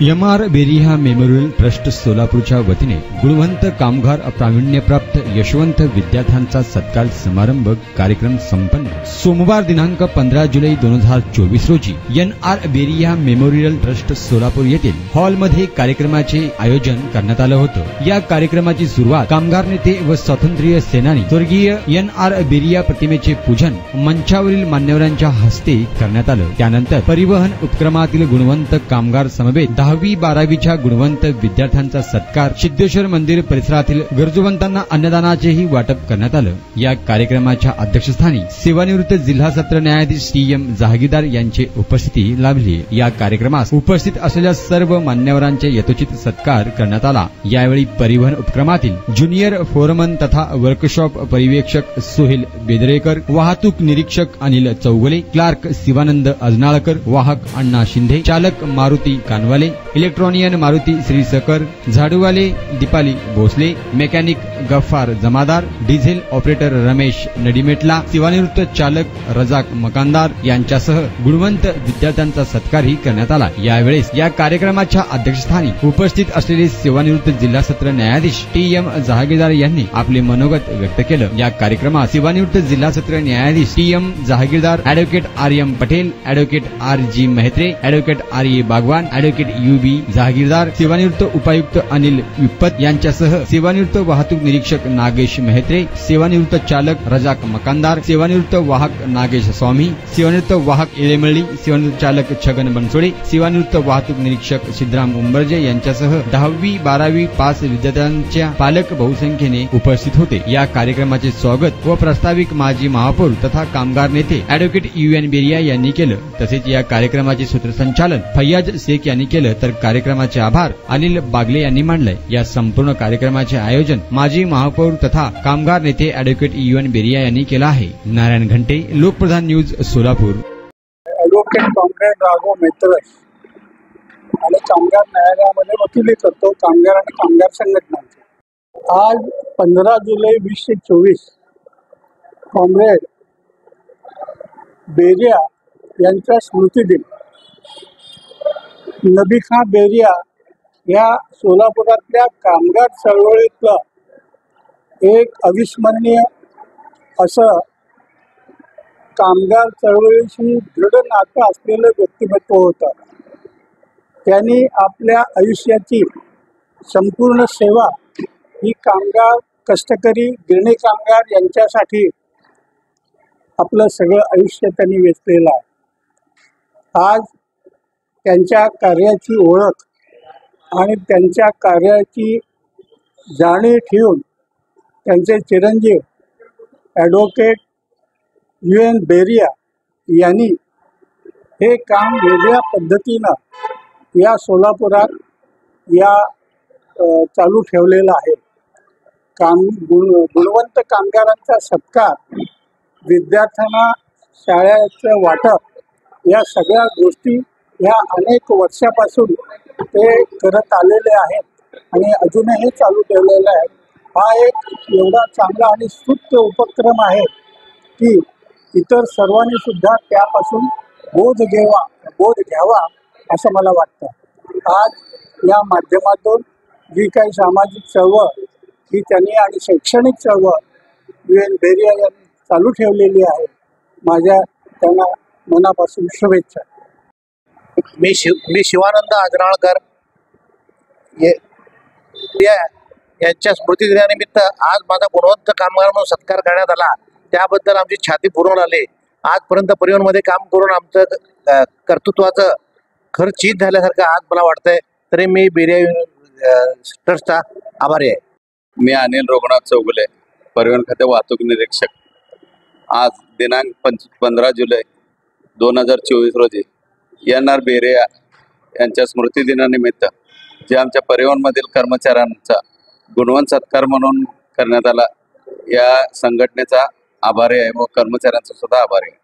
MR. बेरिया memorial trust सोलापूरच्या वतीने गुणवंत कामगार प्रावीण्यप्राप्त यशवंत विद्यार्थ्यांचा सत्कार समारंभ कार्यक्रम संपन्न। सोमवार दिनांक 15 जुलै 2024 रोजी एन.आर. बेरिया मेमोरियल ट्रस्ट सोलापूर येथील हॉलमध्ये कार्यक्रमाचे आयोजन करण्यात आलं होतं। या कार्यक्रमाची सुरुवात कामगार नेते व स्वातंत्र्य सेनानी स्वर्गीय एन.आर. बेरिया प्रतिमेचे पूजन मंचावरील मान्यवरांच्या हस्ते करण्यात आलं। त्यानंतर परिवहन उपक्रमातील गुणवंत कामगार समवेत 10वी-12वीच्या गुणवंत विद्यार्थ्यांचा सत्कार, सिद्धेश्वर मंदिर परिसरातील गरजूवंतांना अन्नदानाचेही वाटप करण्यात आलं। या कार्यक्रमाच्या अध्यक्षस्थानी सेवानिवृत्त जिल्हा सत्र न्यायाधीश टी.एम. जहागीरदार यांची उपस्थिती लाभली। या कार्यक्रमास उपस्थित असलेल्या सर्व मान्यवरांचे यथोचित सत्कार करण्यात आला। यावेळी परिवहन उपक्रमातील ज्युनियर फोरमन तथा वर्कशॉप पर्यवेक्षक सोहेल बेदरेकर, वाहतूक निरीक्षक अनिल चौगले, क्लार्क शिवानंद अजनाळकर, वाहक अण्णा शिंदे, चालक मारुती कानवाले, इलेक्ट्रॉनियन मारुती श्रीसकर, झाडूवाले दीपाली भोसले, मेकॅनिक गफ्फार जमादार, डिझेल ऑपरेटर रमेश नडीमेटला, सेवानिवृत्त चालक रजाक मकानदार यांच्यासह गुणवंत विद्यार्थ्यांचा सत्कारही करण्यात आला। यावेळेस या कार्यक्रमाच्या अध्यक्षस्थानी उपस्थित असलेले सेवानिवृत्त जिल्हा सत्र न्यायाधीश टी.एम. जहागीरदार यांनी आपले मनोगत व्यक्त केलं। या कार्यक्रमात सेवानिवृत्त जिल्हा सत्र न्यायाधीश T M. Jahagirdar, advocate R M. Patel, advocate R G. Mehatre, advocate R A. Bagwan, advocate U B. Jahagirdar, सेवानिवृत्त उपायुक्त अनिल विप्पत यांच्यासह सेवानिवृत्त वाहतूक निरीक्षक नागेश मेहत्रे, सेवानिवृत्त चालक रजाक मकानदार, सेवानिवृत्त वाहक नागेश स्वामी, सेवानिवृत्त वाहक इळेमळी, सेवानिवृत्त चालक छगन बनसोडे, सेवानिवृत्त वाहतूक निरीक्षक सिद्धराम उंबरजे यांच्यासह 10वी-12वी पास विद्यार्थ्यांच्या पालक बहुसंख्येने उपस्थित होते। या कार्यक्रमाचे स्वागत व प्रास्ताविक माजी महापौर तथा कामगार नेते ॲडव्होकेट यू.एन. बेरिया यांनी केलं। तसेच या कार्यक्रमाचे सूत्रसंचालन फैयाज शेख यांनी केलं, तर कार्यक्रमाचे आभार अनिल बागले यांनी मानले। या संपूर्ण कार्यक्रमाचे आयोजन माजी महापौर तथा कामगार नेते ॲडव्होकेट यू.एन. बेरिया यांनी केलं आहे। नारायण घंटे, Lokpradhan news, Solapur. Advocate comrade Raghav Mehtre आणि कामगार न्यायालयामध्ये वकिली करतो, कामगार आणि कामगार संघटनांचे। आज 15 जुलै 2024 कॉम्रेड बेरिया यांचा स्मृतिदिन। नबी खां बेरिया या सोलापुरातल्या कामगार चळवळीतलं एक अविस्मरणीय असं कामगार चळवळीशी दृढ नातं असलेलं व्यक्तिमत्व होतं। त्यांनी आपल्या आयुष्याची संपूर्ण सेवा ही कामगार, कष्टकरी, गिरणी कामगार यांच्यासाठी आपलं सगळं आयुष्य त्यांनी वेचलेलं आहे। आज त्यांच्या कार्याची ओळख आणि त्यांच्या कार्याची जाणीव ठेवून त्यांचे चिरंजीव ॲडव्होकेट यू.एन. बेरिया यांनी हे काम वेगळ्या पद्धतीनं या सोलापुरात चालू ठेवलेलं आहे। गुणवंत कामगारांचा सत्कार, विद्यार्थ्यांना शाळेचं वाटप या सगळ्या गोष्टी या अनेक वर्षापासून ते करत आलेले आहेत आणि अजूनही चालू ठेवलेला आहे। हा एक एवढा चांगला आणि स्तुत्य उपक्रम आहे की इतर सर्वांनी सुद्धा त्यापासून बोध घ्यावा असं मला वाटतं। आज या माध्यमातून जी काही सामाजिक चळवळ ही त्यांनी आणि शैक्षणिक चळवळ यू.एन. बेरिया यांनी चालू ठेवलेली आहे। माझ्या त्यांना मनापासून शुभेच्छा। मी शिवानंद अजनाळकर यांच्या स्मृतिदिनानिमित्त आज माझा गुणवंत कामगार म्हणून सत्कार करण्यात आला, त्याबद्दल आमची छाती पूर्ण आली। आजपर्यंत परिवहनमध्ये काम करून आमचं कर्तृत्वाचं खरं चीज झाल्यासारखं आज मला वाटतंय, तरी मी बेरिया ट्रस्टचा आभारी आहे। मी अनिल रघुनाथ चौगुले, परिवहन खाते वाहतूक निरीक्षक। आज दिनांक 15 जुलै 2024 रोजी एन.आर. बेरिया यांच्या स्मृतिदिनानिमित्त जे आमच्या परिवहनमधील कर्मचाऱ्यांचा गुणवंत सत्कार म्हणून करण्यात आला, या संघटनेचा आभारी आहे व कर्मचाऱ्यांचा सुद्धा आभारी आहे।